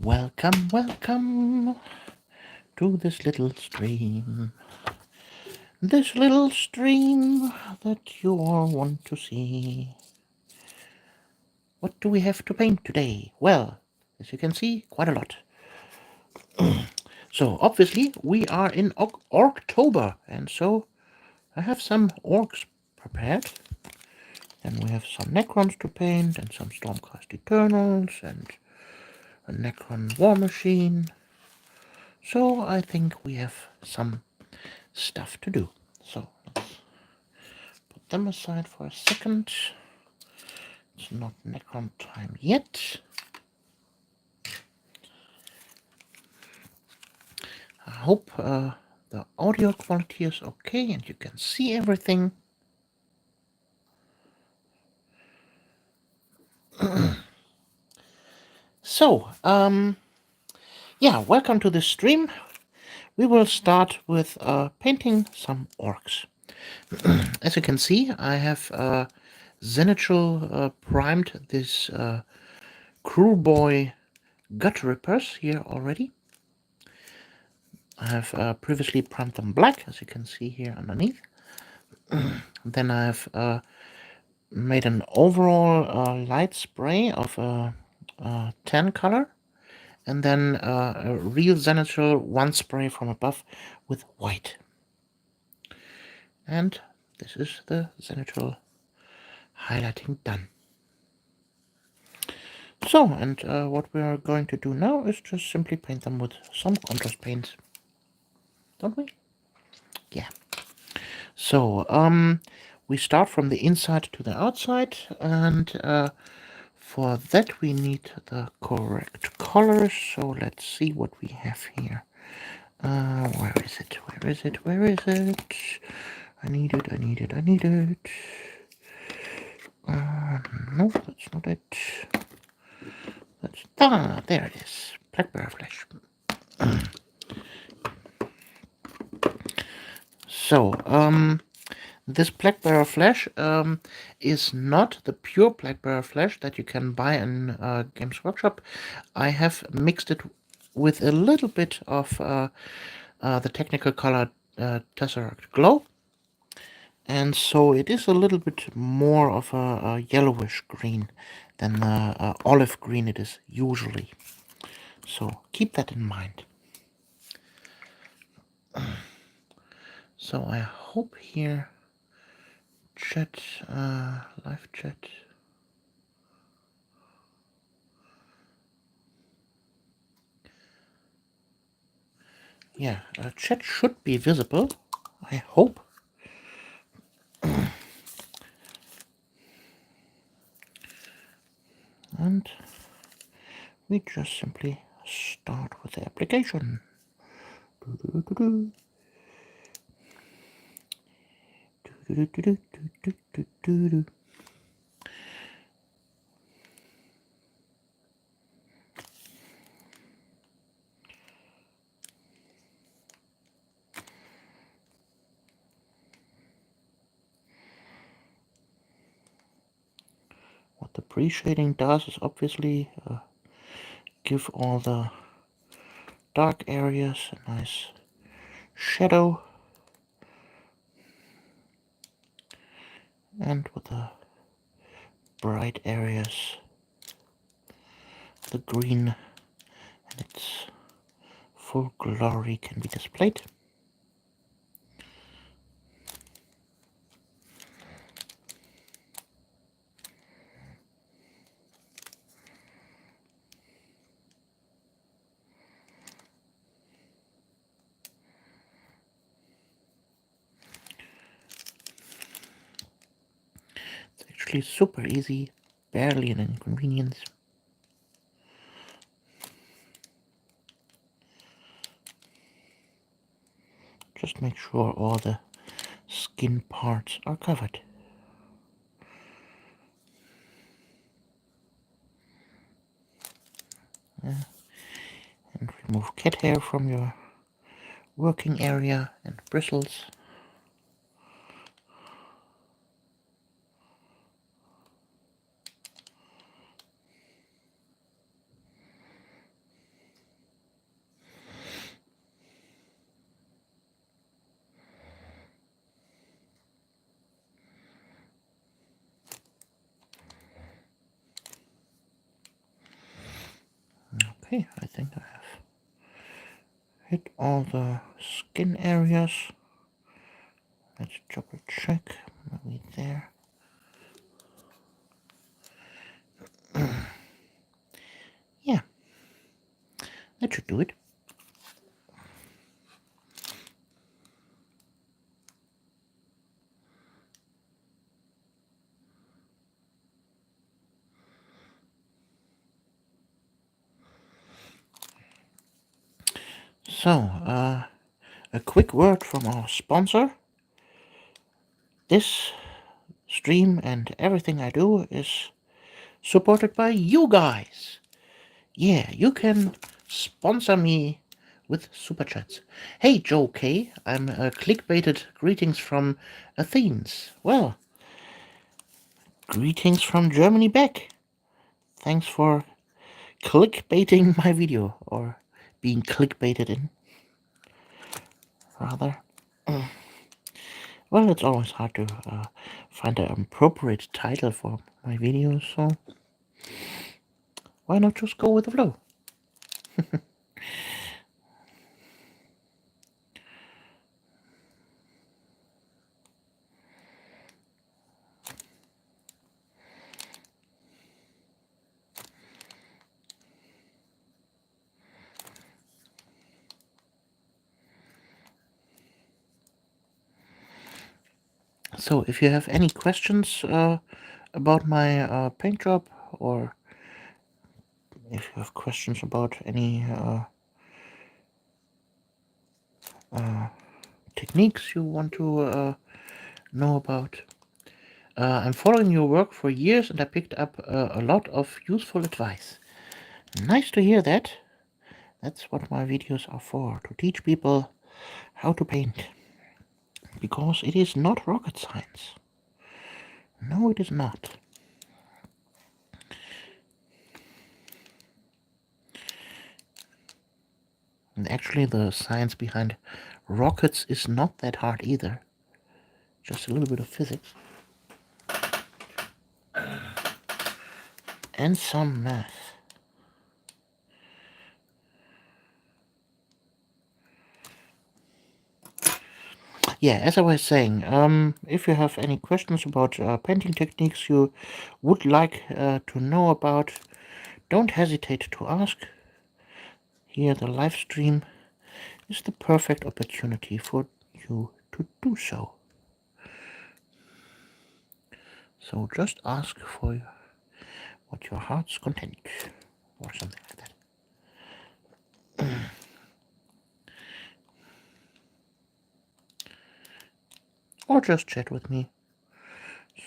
Welcome, welcome to this little stream. This little stream that you all want to see. What do we have to paint today? Well, as you can see, quite a lot. So, obviously, we are in October, and so I have some orcs prepared. And we have some Necrons to paint, and some Stormcast Eternals, and a Necron War Machine. So I think we have some stuff to do. So let's put them aside for a second. It's not Necron time yet. I hope the audio quality is okay and you can see everything. So, yeah, welcome to the stream. We will start with painting some orcs. As you can see, I have Zenithal primed this Crew Boy Gut Rippers here already. I have previously primed them black, as you can see here underneath. Then I have made an overall light spray of a tan color, and then a real Zenithal one spray from above with white. And this is the Zenithal highlighting done. So, and what we are going to do now is just simply paint them with some contrast paint. Don't we? Yeah. So, we start from the inside to the outside, and for that we need the correct colors. So let's see what we have here. Where is it? Where is it? Where is it? I need it, I need it, I need it. No, that's not it. There it is. Blackberry flesh. So, this blackberry flesh is not the pure blackberry flesh that you can buy in Games Workshop. I have mixed it with a little bit of the technical color Tesseract Glow. And so it is a little bit more of a yellowish green than the olive green it is usually. So keep that in mind. So I hope here, chat, live chat. Yeah, chat should be visible, I hope. And we just simply start with the application. What the pre-shading does is obviously give all the dark areas a nice shadow, and with the bright areas the green and its full glory can be displayed. It's actually super easy, barely an inconvenience. Just make sure all the skin parts are covered. And remove cat hair from your working area and bristles. Okay, I think I have hit all the skin areas. Let's double check. Maybe there. Yeah, that should do it. So, a quick word from our sponsor. This stream and everything I do is supported by you guys. Yeah, you can sponsor me with super chats. Hey, Joe K, I'm clickbaited greetings from Athens. Well, greetings from Germany back. Thanks for clickbaiting my video, or being clickbaited in, rather. Well, it's always hard to find an appropriate title for my videos, so why not just go with the flow? So, if you have any questions about my paint job, or if you have questions about any techniques you want to know about, I'm following your work for years and I picked up a lot of useful advice. Nice to hear that. That's what my videos are for, to teach people how to paint. Because it is not rocket science. No, it is not. And actually, the science behind rockets is not that hard either. Just a little bit of physics. And some math. Yeah, as I was saying, if you have any questions about painting techniques you would like to know about, don't hesitate to ask. Here, the live stream is the perfect opportunity for you to do so. So just ask for what your heart's content, or something like that. Or just chat with me.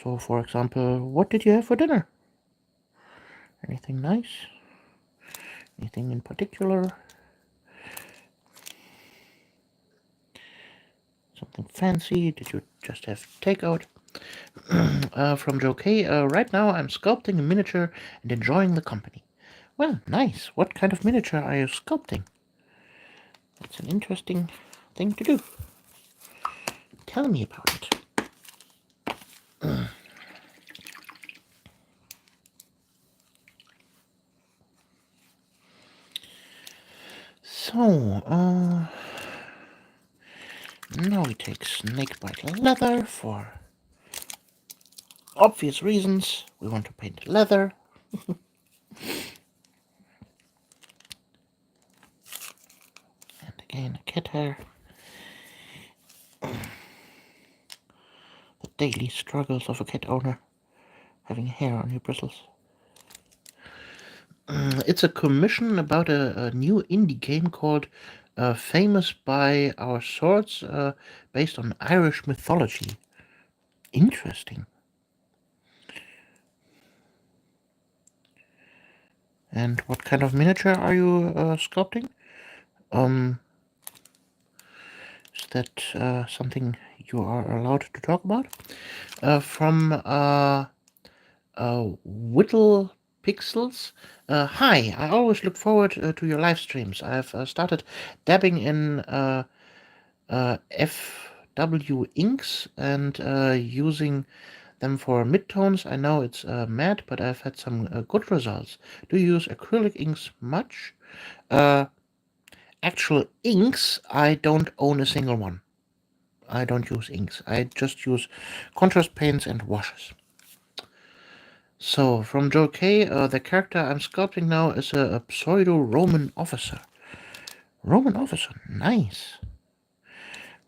So, for example, what did you have for dinner? Anything nice? Anything in particular? Something fancy? Did you just have takeout? From Joe K. Right now I'm sculpting a miniature and enjoying the company. Well, nice. What kind of miniature are you sculpting? That's an interesting thing to do. Tell me about it. So, now we take snakebite leather for obvious reasons. We want to paint leather. And again, a cat hair. The daily struggles of a cat owner, having hair on your bristles. It's a commission about a new indie game called Famous by Our Swords, based on Irish mythology. Interesting. And what kind of miniature are you sculpting? Is that something you are allowed to talk about? From Whittle Pixels. Hi, I always look forward to your live streams. I've started dabbing in FW inks and using Then for midtones, I know it's matte, but I've had some good results. Do you use acrylic inks much? Actual inks, I don't own a single one. I don't use inks. I just use contrast paints and washes. So, from Joe K, the character I'm sculpting now is a pseudo-Roman officer. Roman officer, nice.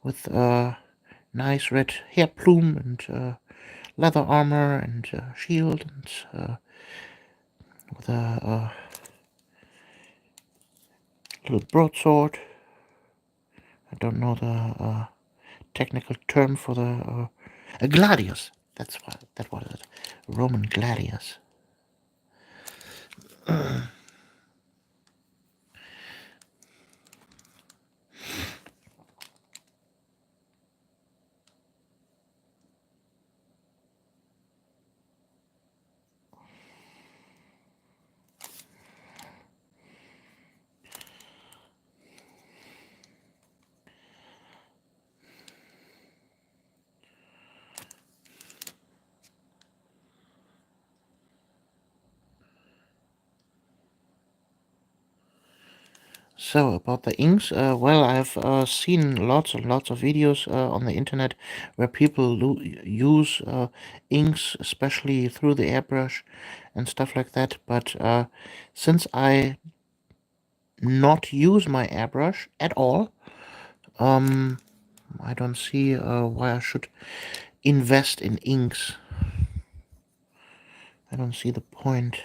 With a nice red hair plume and leather armor and shield and with a little broadsword. I don't know the technical term for the a gladius. That's what that was it. Roman gladius. So about the inks, well, I've seen lots and lots of videos on the internet where people use inks, especially through the airbrush and stuff like that. But since I not use my airbrush at all, I don't see why I should invest in inks. I don't see the point.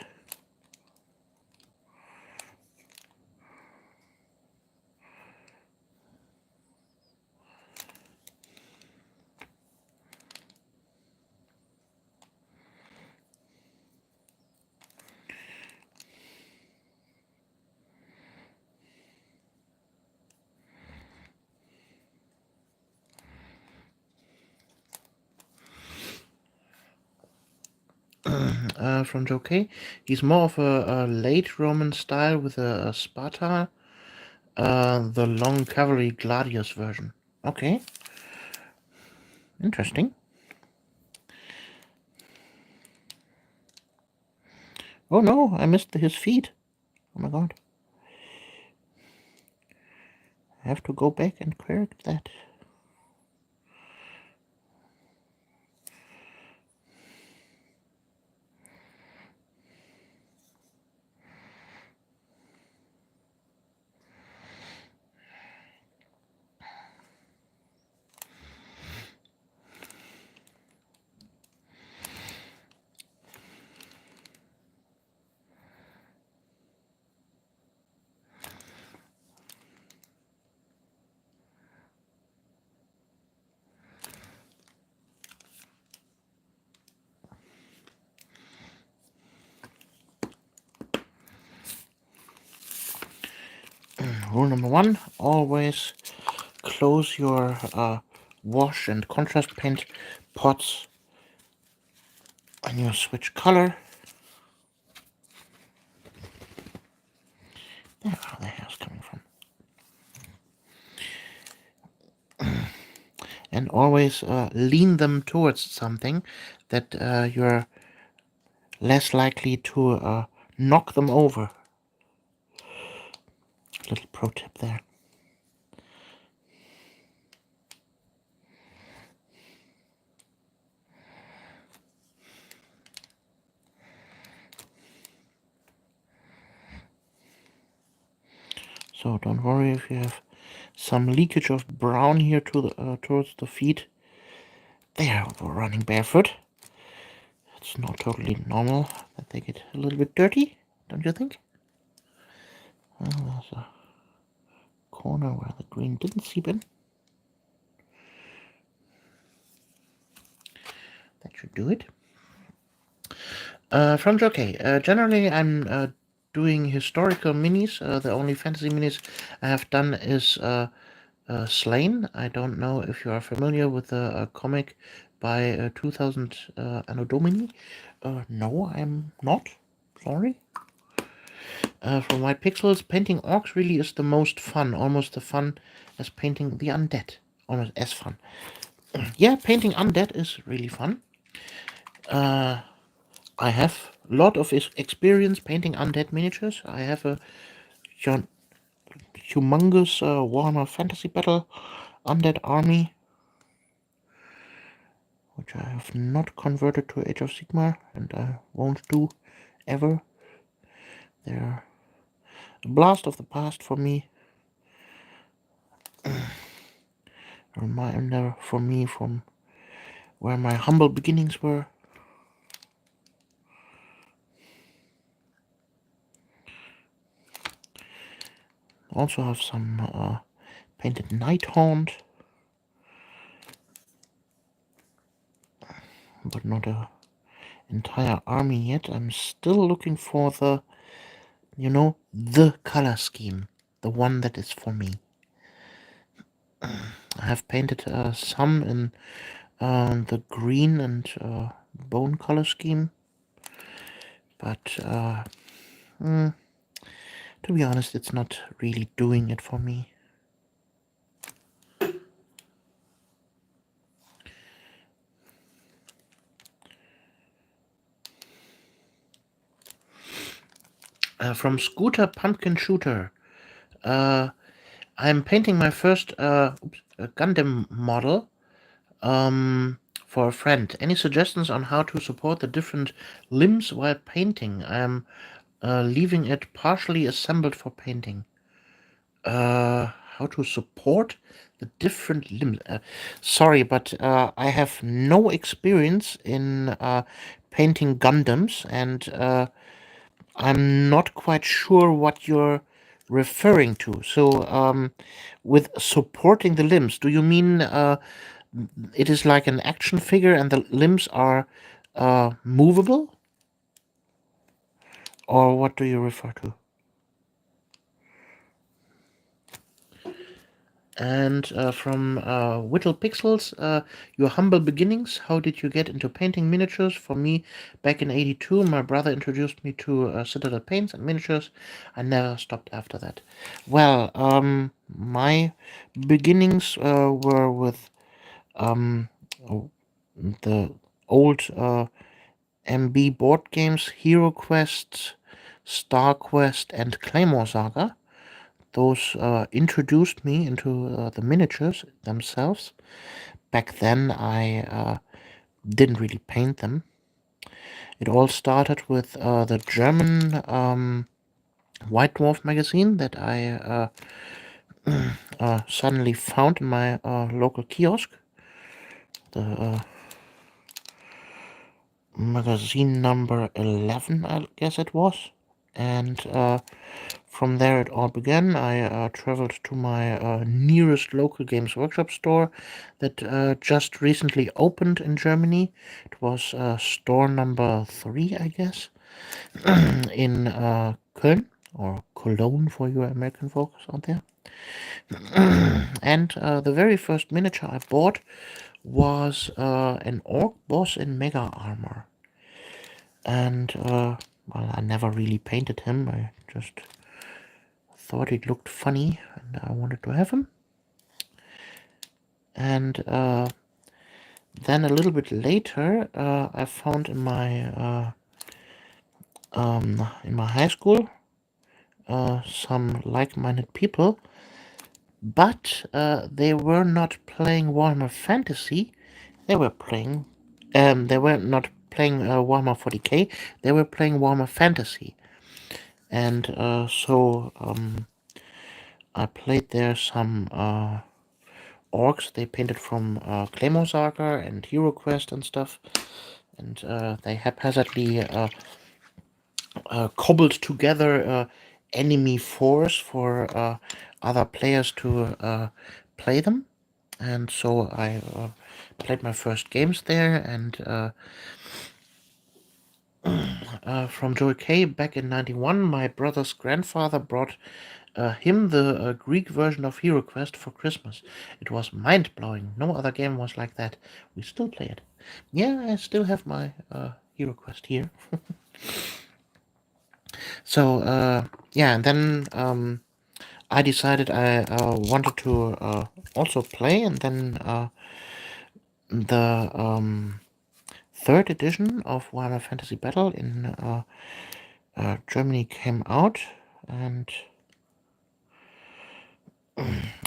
From Joe K. He's more of a late Roman style with a Sparta, the long cavalry gladius version. Okay. Interesting. Oh no, I missed his feet. Oh my god. I have to go back and correct that. Rule number 1, always close your wash and contrast paint pots when you switch color. There are the hairs coming from. And always lean them towards something that you're less likely to knock them over. Little pro tip there. So don't worry if you have some leakage of brown here to the towards the feet. They are running barefoot. It's not totally normal that they get a little bit dirty, don't you think? Well, there's a corner where the green didn't seep in. That should do it. From Jockey, generally I'm doing historical minis. The only fantasy minis I have done is Slain. I don't know if you are familiar with the comic by 2000 Anno Domini. No, I'm not. Sorry. For my pixels, painting orcs really is the most fun. Almost as fun as painting the undead. Almost as fun. Yeah, painting undead is really fun. I have a lot of experience painting undead miniatures. I have a humongous Warhammer Fantasy Battle undead army, which I have not converted to Age of Sigmar, and I won't do ever. They're a blast of the past for me. A reminder for me from where my humble beginnings were. Also have some painted Nighthaunt, but not a entire army yet. I'm still looking for the, the color scheme, the one that is for me. I have painted some in the green and bone color scheme, but to be honest, it's not really doing it for me. From Scooter Pumpkin Shooter, I'm painting my first Gundam model for a friend. Any suggestions on how to support the different limbs while painting? I'm leaving it partially assembled for painting. How to support the different limbs? Sorry, but I have no experience in painting Gundams, and I'm not quite sure what you're referring to. So, with supporting the limbs, do you mean it is like an action figure and the limbs are movable? Or what do you refer to? And from Whittle Pixels, your humble beginnings. How did you get into painting miniatures? For me, back in '82, my brother introduced me to Citadel paints and miniatures. I never stopped after that. Well, my beginnings were with the old MB board games, Hero Quest, Star Quest, and Claymore Saga. Those introduced me into the miniatures themselves. Back then, I didn't really paint them. It all started with the German White Dwarf magazine that I suddenly found in my local kiosk. The magazine number 11, I guess it was. And from there it all began. I traveled to my nearest local Games Workshop store that just recently opened in Germany. It was store number 3, I guess, in Köln, or Cologne for you American folks out there. And the very first miniature I bought was an orc boss in mega armor. And well, I never really painted him. I just thought it looked funny and I wanted to have him. And then a little bit later, I found in my high school some like-minded people, but they were not playing Warhammer Fantasy. They were playing. They were not playing Warhammer 40k. They were playing Warhammer Fantasy, and so I played there some orcs they painted from Claymore Saga and Hero Quest and stuff, and they haphazardly cobbled together enemy force for other players to play them, and so I played my first games there, and from Joey K back in '91, my brother's grandfather brought him the Greek version of Hero Quest for Christmas. It was mind-blowing. No other game was like that. We still play it. Yeah, I still have my Hero Quest here. So, yeah, and then I decided I wanted to also play, and then the 3rd edition of Warhammer Fantasy Battle in Germany came out, and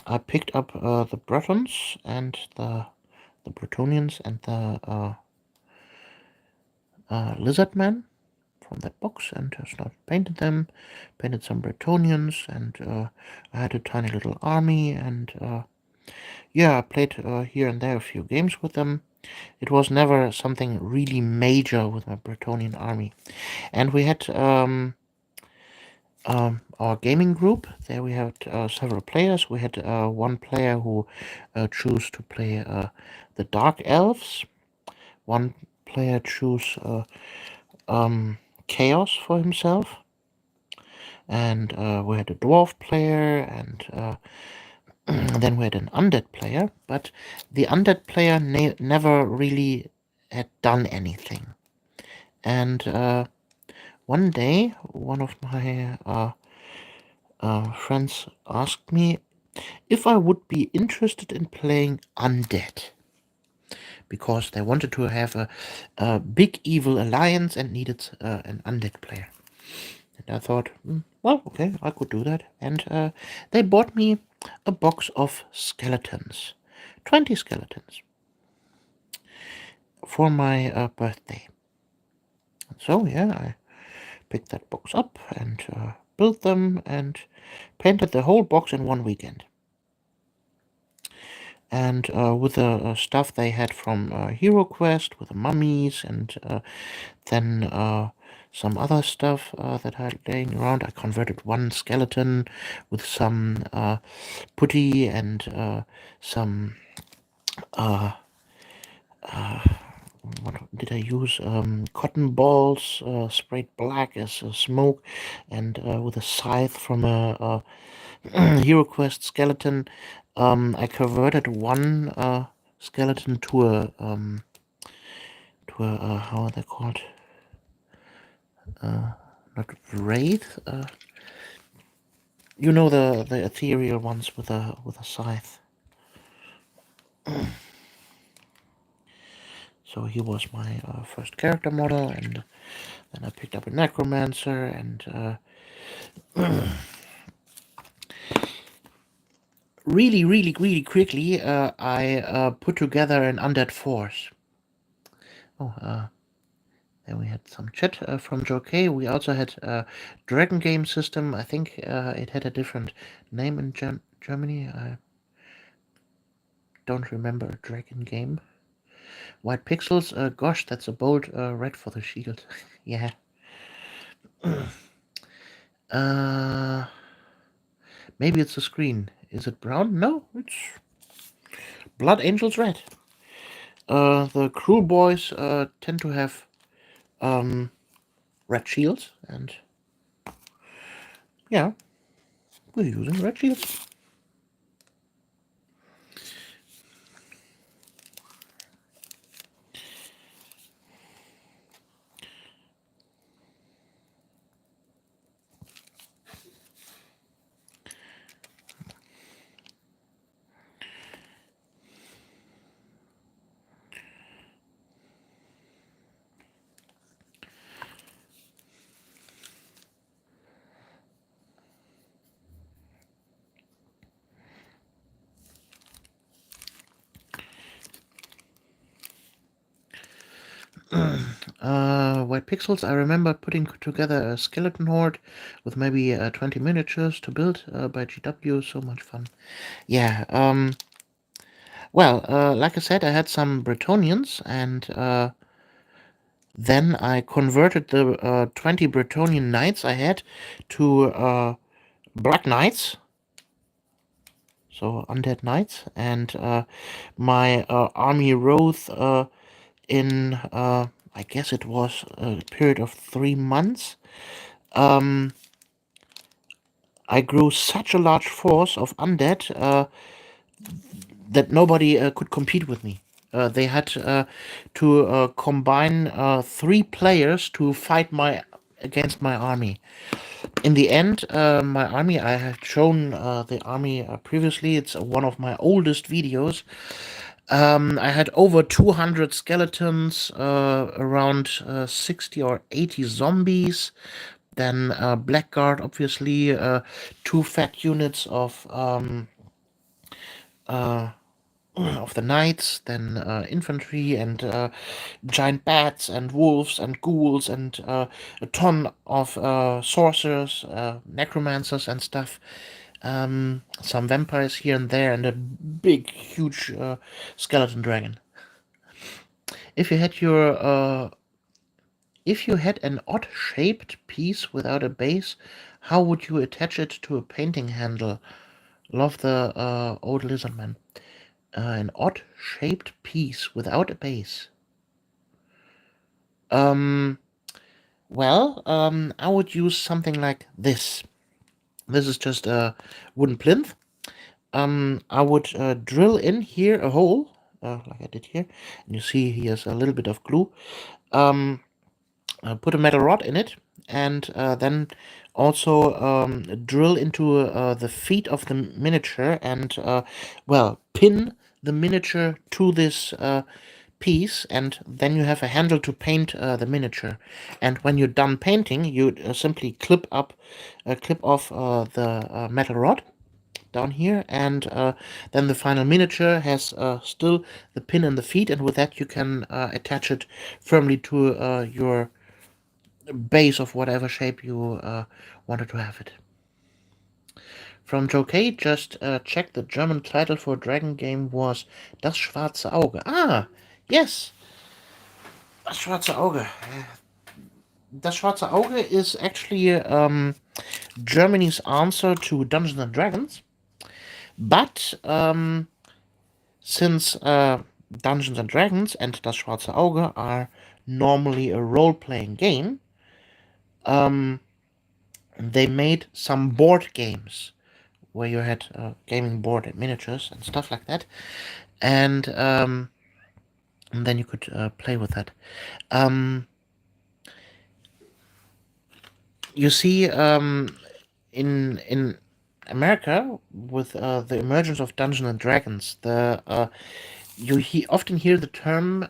I picked up the Bretons and the Bretonians and the Lizardmen from that box, and started painting them, painted some Bretonians, and I had a tiny little army, and yeah, I played here and there a few games with them. It was never something really major with my Bretonian army. And we had our gaming group. There we had several players. We had one player who chose to play the Dark Elves. One player chose Chaos for himself. And we had a Dwarf player, and then we had an Undead player. But the Undead player never really had done anything. And one day, one of my friends asked me if I would be interested in playing Undead, because they wanted to have a big evil alliance and needed an Undead player. And I thought, well, okay, I could do that. And they bought me a box of skeletons, 20 skeletons, for my birthday. And so, yeah, I picked that box up and built them and painted the whole box in one weekend. And with the stuff they had from Hero Quest, with the mummies, and then some other stuff that I had laying around, I converted one skeleton with some putty and some what did I use? Cotton balls sprayed black as smoke, and with a scythe from a Hero Quest skeleton. I converted one skeleton to a how are they called? Not wraith. You know, the ethereal ones with a scythe. So he was my first character model, and then I picked up a Necromancer, and really quickly I put together an undead force. Oh, then we had some chat from Joe K. We also had a Dragon Game system. I think it had a different name in Germany. I don't remember a Dragon Game. White pixels. Gosh, that's a bold red for the shield. Yeah. Maybe it's the screen. Is it brown? No, it's Blood Angels red. The Cruel Boys tend to have red shields, and yeah, we're using red shields. White pixels. I remember putting together a skeleton horde with maybe 20 miniatures to build by GW. So much fun. Yeah. Well, like I said, I had some Bretonians, and then I converted the 20 Bretonian knights I had to Black Knights. So undead knights, and my army rose in I guess it was a period of 3 months. I grew such a large force of undead that nobody could compete with me. They had to combine 3 players to fight against my army. In the end, my army, I had shown the army previously. It's one of my oldest videos. I had over 200 skeletons, around 60 or 80 zombies, then Blackguard, obviously, two fat units of the knights, then infantry and giant bats and wolves and ghouls and a ton of sorcerers, necromancers and stuff. Some vampires here and there, and a big, huge skeleton dragon. If you had your if you had an odd-shaped piece without a base, how would you attach it to a painting handle? Love the old lizardman. An odd-shaped piece without a base. Um, I would use something like this. This is just a wooden plinth. I would drill in here a hole, like I did here, and you see here's a little bit of glue. Put a metal rod in it, and then also drill into the feet of the miniature, and pin the miniature to this piece, and then you have a handle to paint the miniature. And when you're done painting, you simply clip off the metal rod down here, and then the final miniature has still the pin in the feet, and with that you can attach it firmly to your base of whatever shape you wanted to have it. From Joe K, just check the German title for Dragon game was Das Schwarze Auge. Ah, yes, Das Schwarze Auge. Das Schwarze Auge is actually Germany's answer to Dungeons and Dragons, but since Dungeons and Dragons and Das Schwarze Auge are normally a role-playing game, they made some board games where you had a gaming board and miniatures and stuff like that, and then you could play with that. You see, in America, with the emergence of Dungeons and Dragons, you often hear the term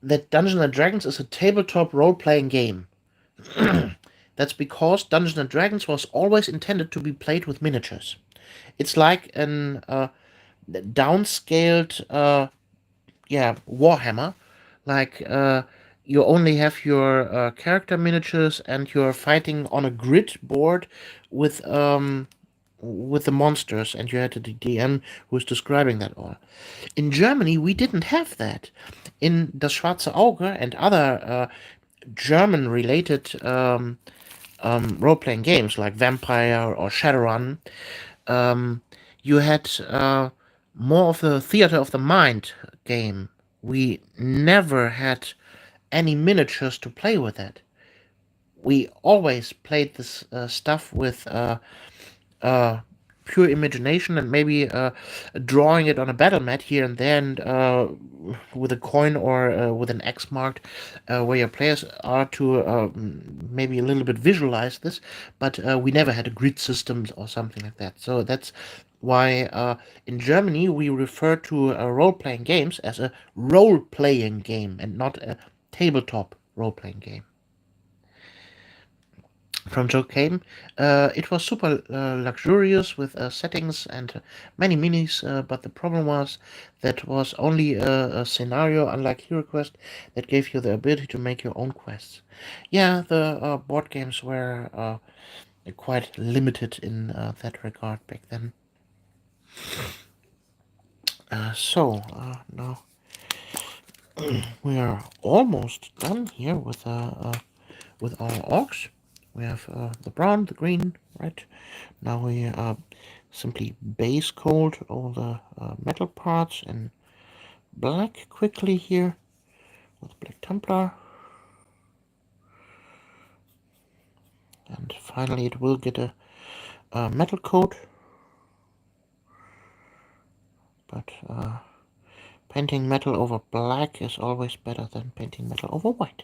that Dungeons and Dragons is a tabletop role-playing game. That's because Dungeons and Dragons was always intended to be played with miniatures. It's like an downscaled Warhammer. Like you only have your character miniatures, and you're fighting on a grid board with the monsters, and you had the DM who's describing that all. In Germany, we didn't have that. In Das Schwarze Auge and other German-related role-playing games like Vampire or Shadowrun, you had more of the theater of the mind game. We never had any miniatures to play with it. We always played this stuff with pure imagination, and maybe drawing it on a battle mat here and there, and with a coin or with an X marked where your players are to maybe a little bit visualize this, but we never had a grid system or something like that. So that's why in Germany we refer to role-playing games as a role-playing game and not a tabletop role-playing game. From Joe came. It was super luxurious with settings and many minis, but the problem was that was only a scenario, unlike HeroQuest, that gave you the ability to make your own quests. Yeah, the board games were quite limited in that regard back then. Now we are almost done here with our orcs. We have the brown, the green, right? Now we simply base coat all the metal parts in black quickly here with Black Templar. And finally it will get a metal coat. But painting metal over black is always better than painting metal over white.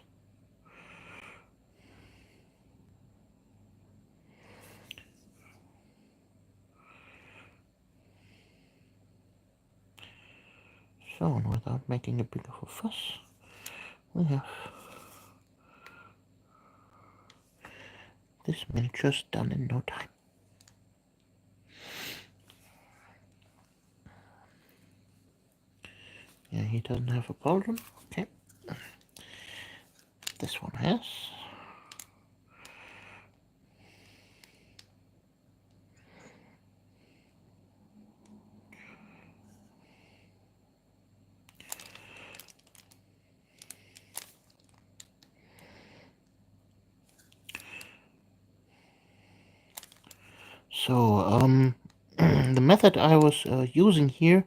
So, without making a big of a fuss, we have this miniature's done in no time. Yeah, he doesn't have a pauldron. Okay. This one has. So, the method I was using here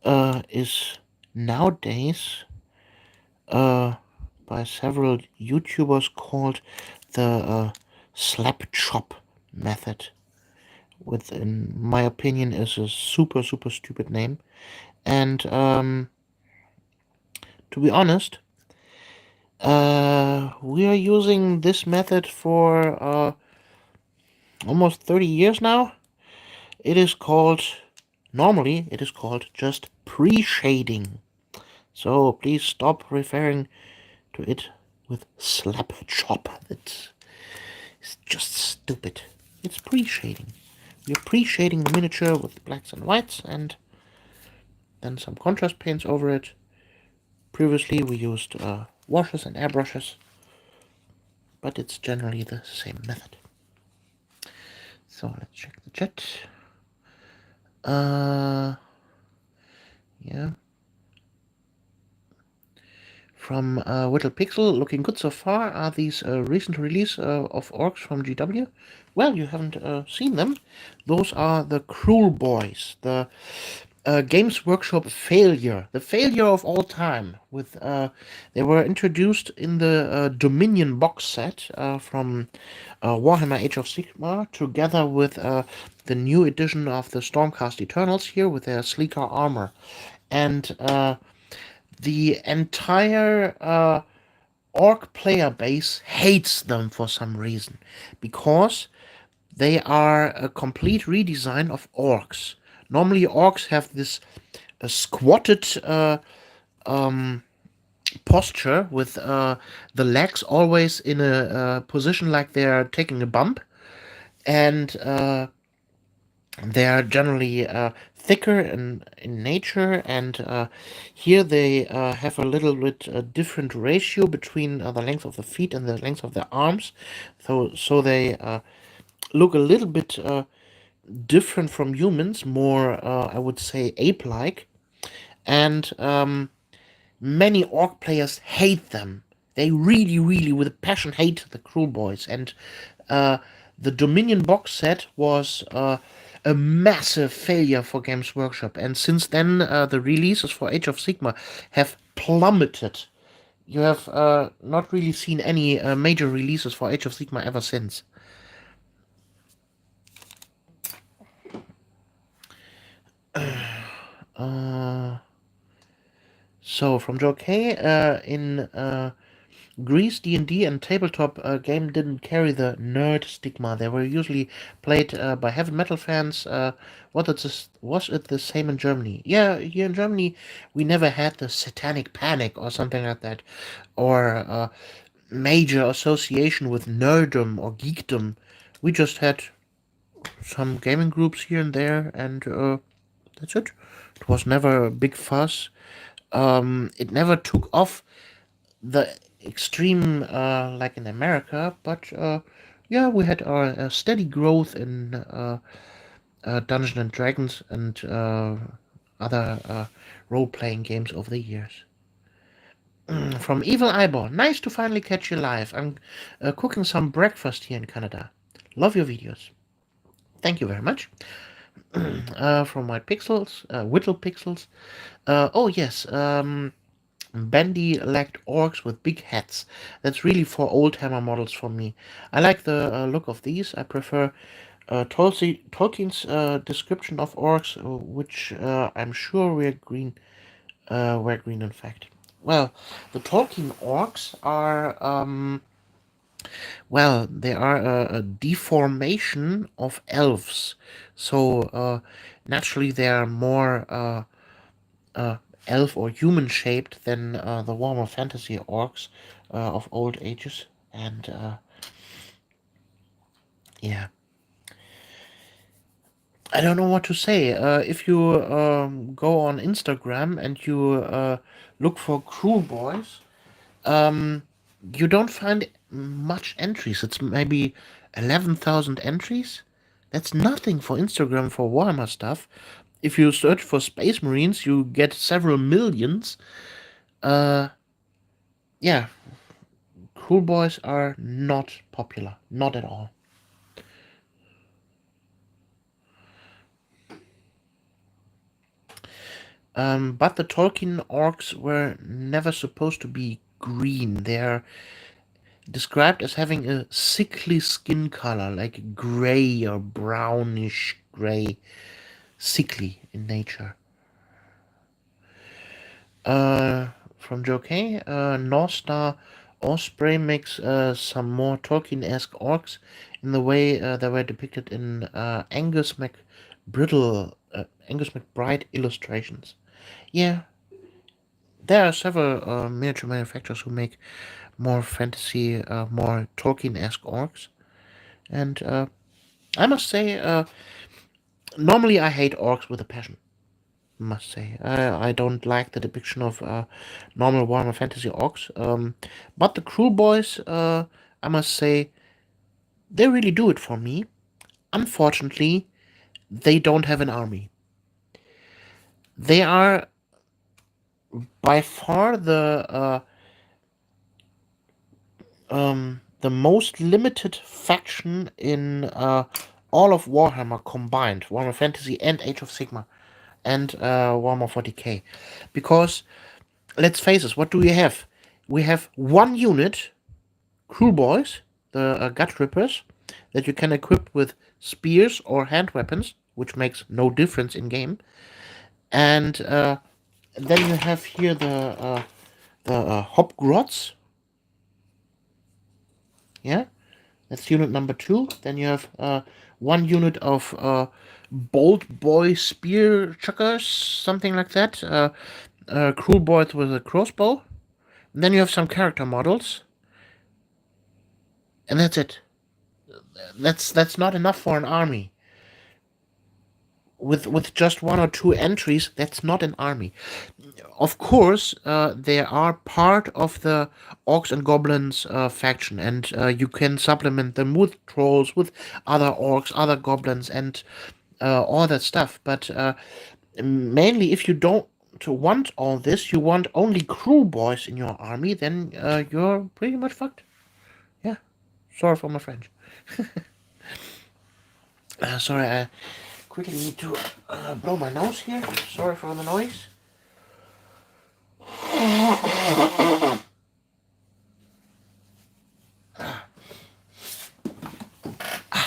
is nowadays by several YouTubers called the slap chop method, which in my opinion is a super stupid name. And to be honest, we are using this method for almost 30 years now. Normally it is called just pre-shading. So please stop referring to it with slap chop. It's just stupid. It's pre-shading. We're pre-shading the miniature with blacks and whites and then some contrast paints over it. Previously we used washes and airbrushes, but it's generally the same method. So let's check the chat. Yeah. From Whittle Pixel, looking good so far. Are these recent release of Orcs from GW? Well, you haven't seen them. Those are the Cruel Boys, the Games Workshop failure, the failure of all time. They were introduced in the Dominion box set from Warhammer Age of Sigmar, together with the new edition of the Stormcast Eternals here with their sleeker armor, and the entire Orc player base hates them for some reason, because they are a complete redesign of Orcs. Normally, Orcs have this squatted posture with the legs always in a position like they're taking a bump, and they are generally thicker in nature, and here they have a little bit different ratio between the length of the feet and the length of their arms, so they look a little bit different from humans, more I would say ape-like, and many Orc players hate them. They really, with a passion, hate the Cruel Boys, and the Dominion box set was a massive failure for Games Workshop, and since then the releases for Age of Sigmar have plummeted. You have not really seen any major releases for Age of Sigmar ever since. So from Joe K, in Greece, D&D and tabletop game didn't carry the nerd stigma. They were usually played by heavy metal fans. Was it the same in Germany? Yeah, here in Germany, we never had the satanic panic or something like that, or major association with nerddom or geekdom. We just had some gaming groups here and there, and that's it. It was never a big fuss. It never took off the extreme like in America, but yeah, we had our steady growth in Dungeons and Dragons and other role-playing games over the years. From Evil Eyeball, nice to finally catch you live. I'm cooking some breakfast here in Canada. Love your videos. Thank you very much. From White Pixels, Whittle Pixels. Oh yes, bandy-legged orcs with big hats. That's really for old hammer models for me. I like the look of these. I prefer Tolkien's description of orcs, which I'm sure were green in fact. Well, the Tolkien orcs are they are a deformation of elves. So naturally they are more elf or human shaped than the warmer fantasy orcs of old ages. And yeah, I don't know what to say. If you go on Instagram and you look for Cruel Boys, you don't find much entries. It's maybe 11,000 entries. That's nothing for Instagram for Warhammer stuff. If you search for Space Marines, you get several millions. Uh, yeah, Cruel Boys are not popular. Not at all. But the Tolkien orcs were never supposed to be green. They're described as having a sickly skin color, like gray or brownish gray, sickly in nature. From Joe K, North Star Osprey makes some more Tolkien-esque orcs in the way they were depicted in Angus McBride illustrations. Yeah, there are several miniature manufacturers who make more fantasy, more Tolkien-esque orcs, and I must say, normally I hate orcs with a passion. Must say, I don't like the depiction of normal Warhammer Fantasy orcs. But the Cruel Boys, I must say, they really do it for me. Unfortunately, they don't have an army. They are by far the most limited faction in all of Warhammer combined, Warhammer Fantasy and Age of Sigmar, and Warhammer 40k, because let's face it, what do we have? We have one unit, Crew Boys, the Gut Rippers, that you can equip with spears or hand weapons, which makes no difference in game. And then you have here the Hobgrots. Yeah, that's unit number 2. Then you have one unit of Bolt Boy Spear Chuckers, something like that. Crew Boys with a crossbow. And then you have some character models, and that's it. That's not enough for an army. With just one or two entries, that's not an army. Of course, they are part of the Orcs and Goblins faction, and you can supplement them with trolls, with other orcs, other goblins, and all that stuff. But mainly, if you don't want all this, you want only crew boys in your army, then you're pretty much fucked. Yeah, sorry for my French. Sorry, I quickly need to blow my nose here. Sorry for the noise.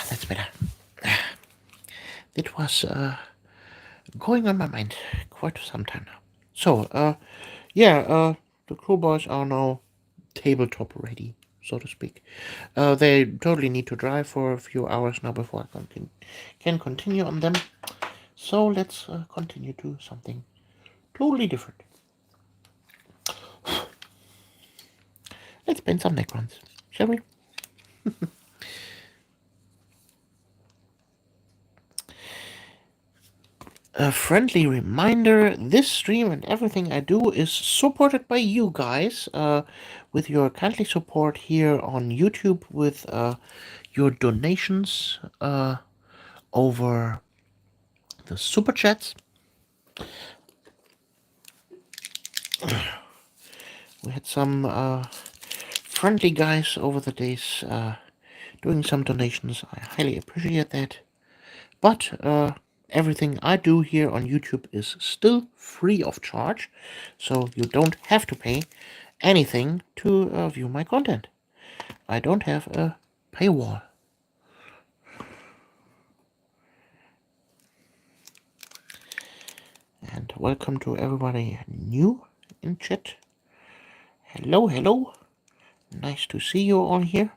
That's better. It was going on my mind quite some time now. So, yeah, the crew boys are now tabletop ready, so to speak. They totally need to dry for a few hours now before I can continue on them. So let's continue to something totally different. Let's paint some Necrons, shall we? A friendly reminder, this stream and everything I do is supported by you guys, with your kindly support here on YouTube, with your donations over the super chats. We had some friendly guys over the days doing some donations. I highly appreciate that. But everything I do here on YouTube is still free of charge, so you don't have to pay anything to view my content. I don't have a paywall. And welcome to everybody new in chat. Hello, hello. Nice to see you all here.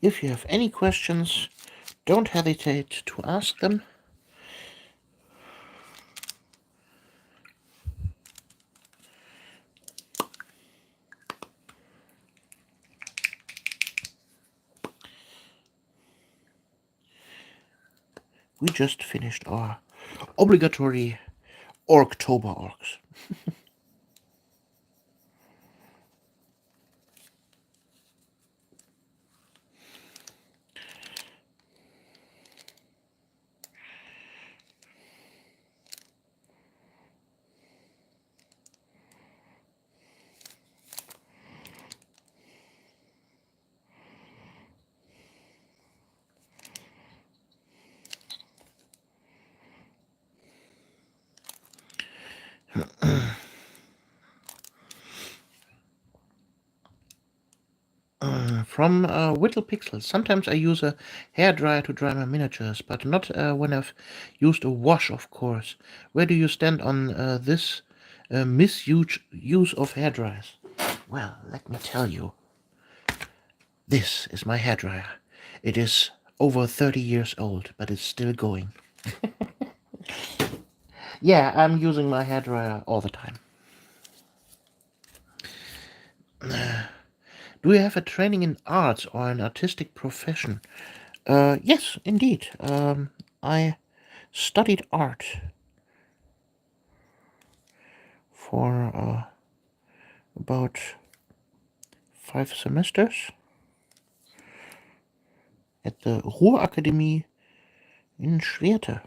If you have any questions, don't hesitate to ask them. We just finished our obligatory Orctober Orcs. From Whittle Pixels. Sometimes I use a hairdryer to dry my miniatures, but not when I've used a wash, of course. Where do you stand on this misuse use of hairdryers? Well, let me tell you. This is my hairdryer. It is over 30 years old, but it's still going. Yeah, I'm using my hairdryer all the time. Do you have a training in arts or an artistic profession? Yes, indeed. I studied art for about 5 semesters at the Ruhrakademie in Schwerte.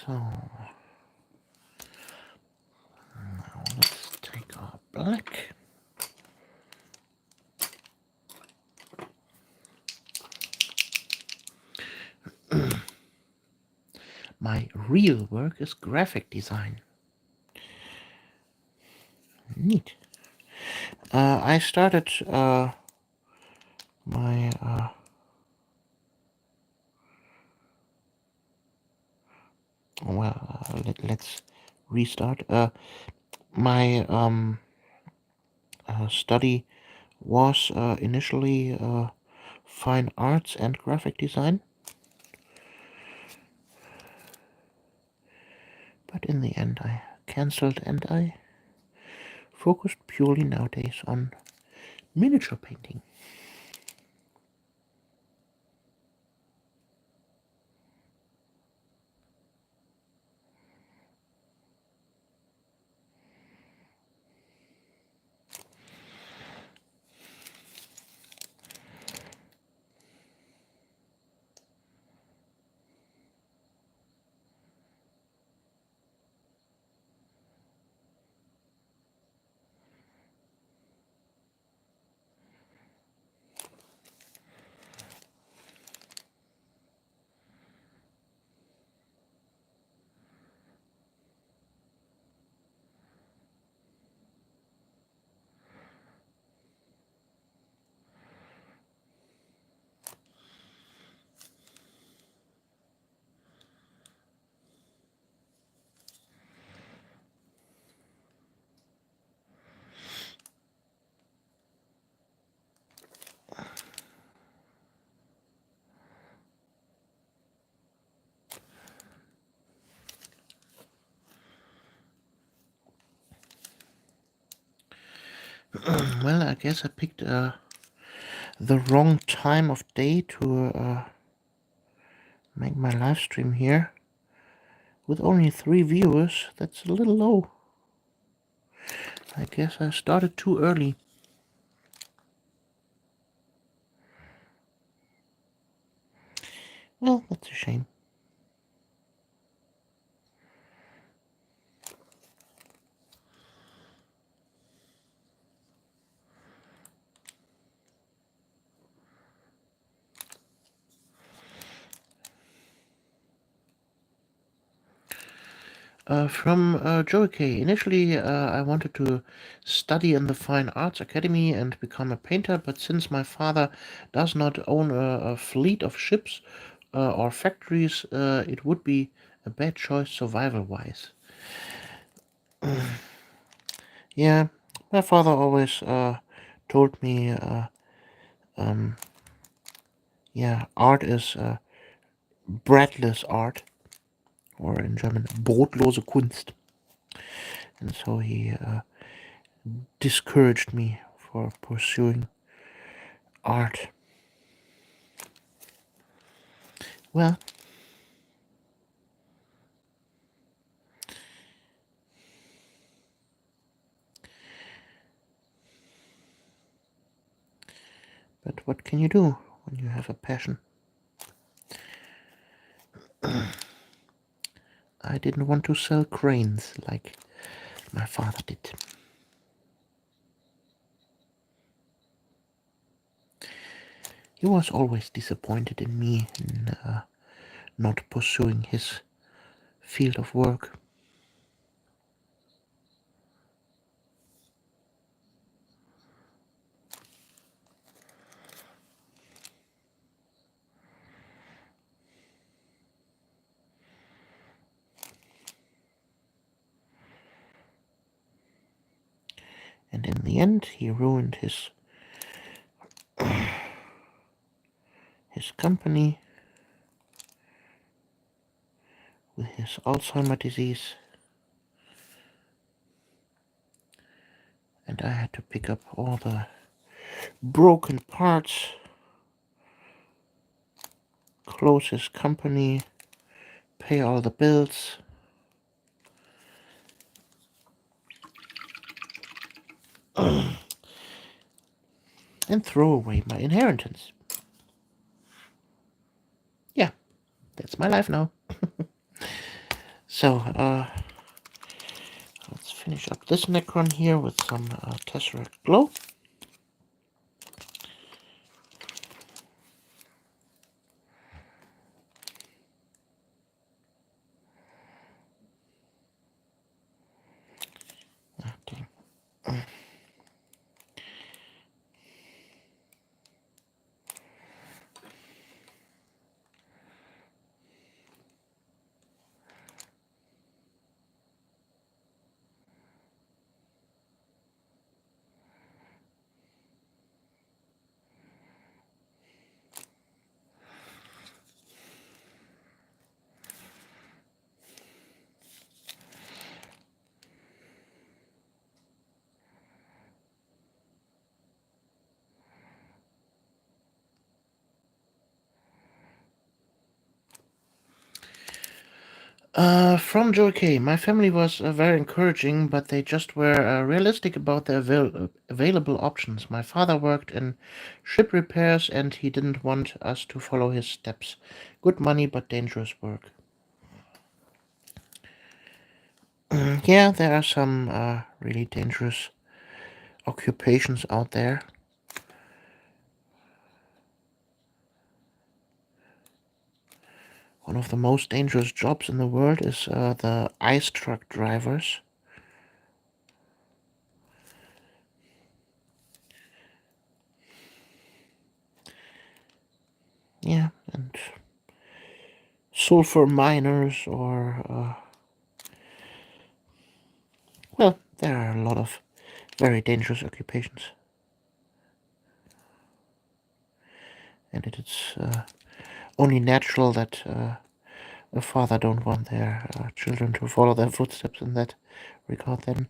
So, now let's take our black. My real work is graphic design. Neat. I started my let's restart. My study was initially fine arts and graphic design, but in the end I cancelled and I focused purely nowadays on miniature painting. Well, I guess I picked the wrong time of day to make my live stream here. With only 3 viewers, that's a little low. I guess I started too early. Well, that's a shame. From Joey K. Initially, I wanted to study in the Fine Arts Academy and become a painter, but since my father does not own a fleet of ships or factories, it would be a bad choice survival-wise. Yeah, my father always told me, yeah, art is breathless art, or in German, brotlose Kunst. And so he discouraged me for pursuing art. Well, but what can you do when you have a passion? I didn't want to sell cranes like my father did. He was always disappointed in me in not pursuing his field of work. And in the end, he ruined his company with his Alzheimer's disease. And I had to pick up all the broken parts, close his company, pay all the bills, and throw away my inheritance. Yeah, that's my life now. So, let's finish up this Necron here with some Tesseract Glow. From Joe K. My family was very encouraging, but they just were realistic about the available options. My father worked in ship repairs, and he didn't want us to follow his steps. Good money, but dangerous work. Yeah, there are some really dangerous occupations out there. One of the most dangerous jobs in the world is the ice truck drivers. Yeah, and sulfur miners, or well, there are a lot of very dangerous occupations. And it's only natural that a father don't want their children to follow their footsteps in that regard then.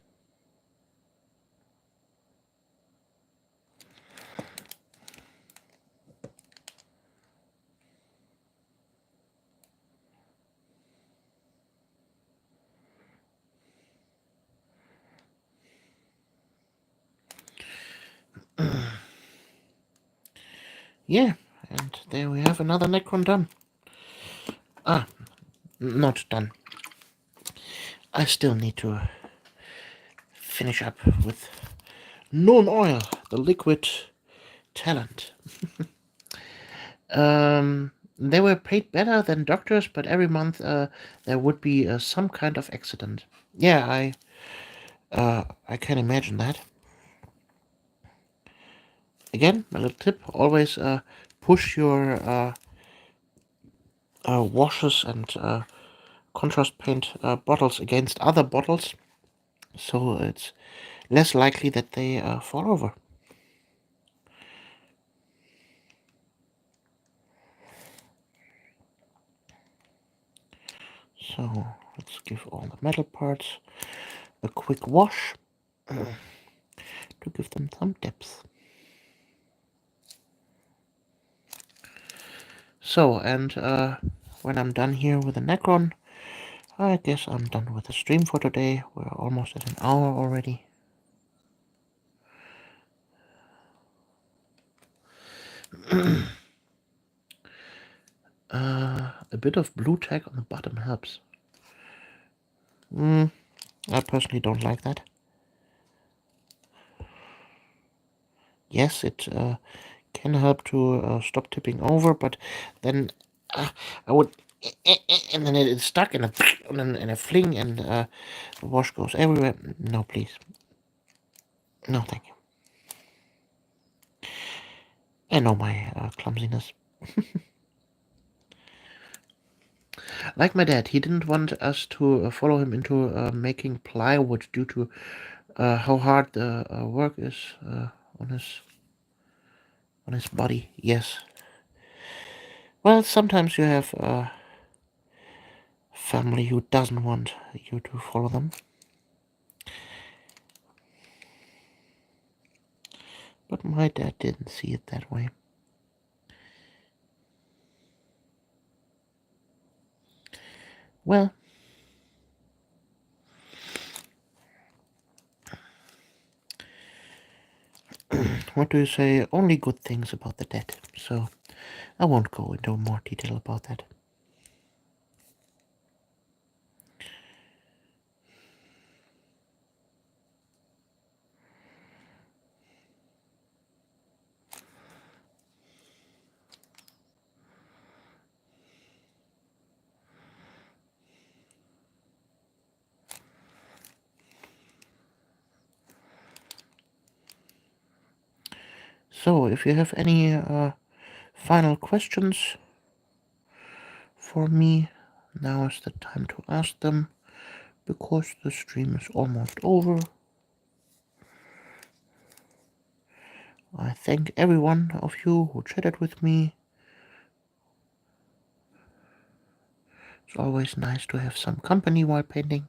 Yeah, and there we have another Necron done. Ah, not done. I still need to finish up with non-oil, the liquid talent. They were paid better than doctors, but every month there would be some kind of accident. Yeah, I can imagine that. Again, a little tip: always push your washes and contrast paint bottles against other bottles, so it's less likely that they fall over. So let's give all the metal parts a quick wash to give them some depth. So, and when I'm done here with the Necron, I guess I'm done with the stream for today. We're almost at an hour already. A bit of blue tag on the bottom helps. I personally don't like that. Yes, it can help to stop tipping over, but then I would, and then it's stuck in a fling, and the wash goes everywhere. No, please. No, thank you. I know my clumsiness. Like my dad, he didn't want us to follow him into making plywood due to how hard the work is on his body. Yes. Well, sometimes you have family who doesn't want you to follow them. But my dad didn't see it that way. Well, what do you say? Only good things about the dead. So I won't go into more detail about that. So if you have any final questions for me, now is the time to ask them, because the stream is almost over. I thank every one of you who chatted with me. It's always nice to have some company while painting.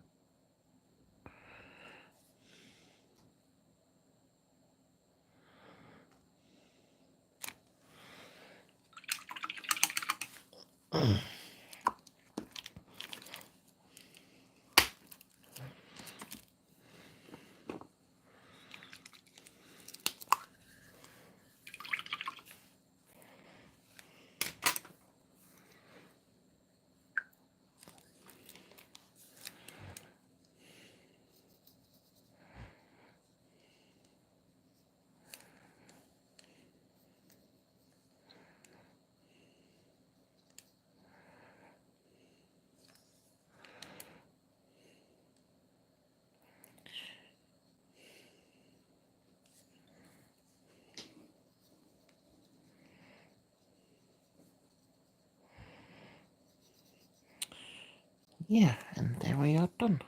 Yeah, and there we are done.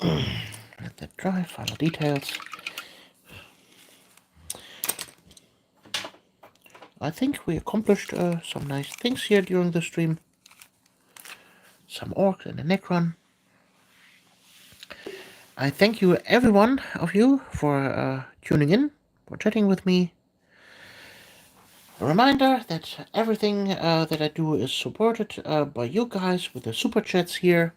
Let that dry, final details. I think we accomplished some nice things here during the stream. Some Orcs and a Necron. I thank you, every one of you, for tuning in, for chatting with me. A reminder that everything that I do is supported by you guys with the super chats here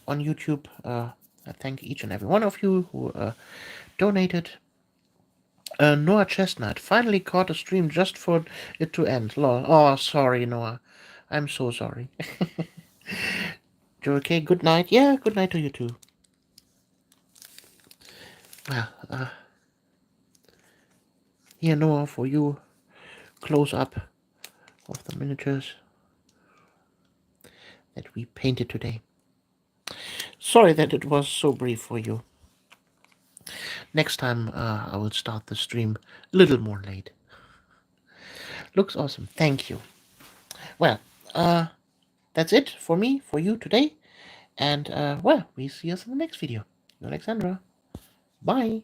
on YouTube. I thank each and every one of you who donated. Noah Chestnut finally caught a stream just for it to end. Lol. Oh, sorry, Noah. I'm so sorry. You okay? Good night. Yeah, good night to you too. Well, here, Noah, for you, close up of the miniatures that we painted today. Sorry that it was so brief for you. Next time, I will start the stream a little more late. Looks awesome. Thank you. Well, that's it for me, for you today. And, well, we see us in the next video. Alexandra. Bye.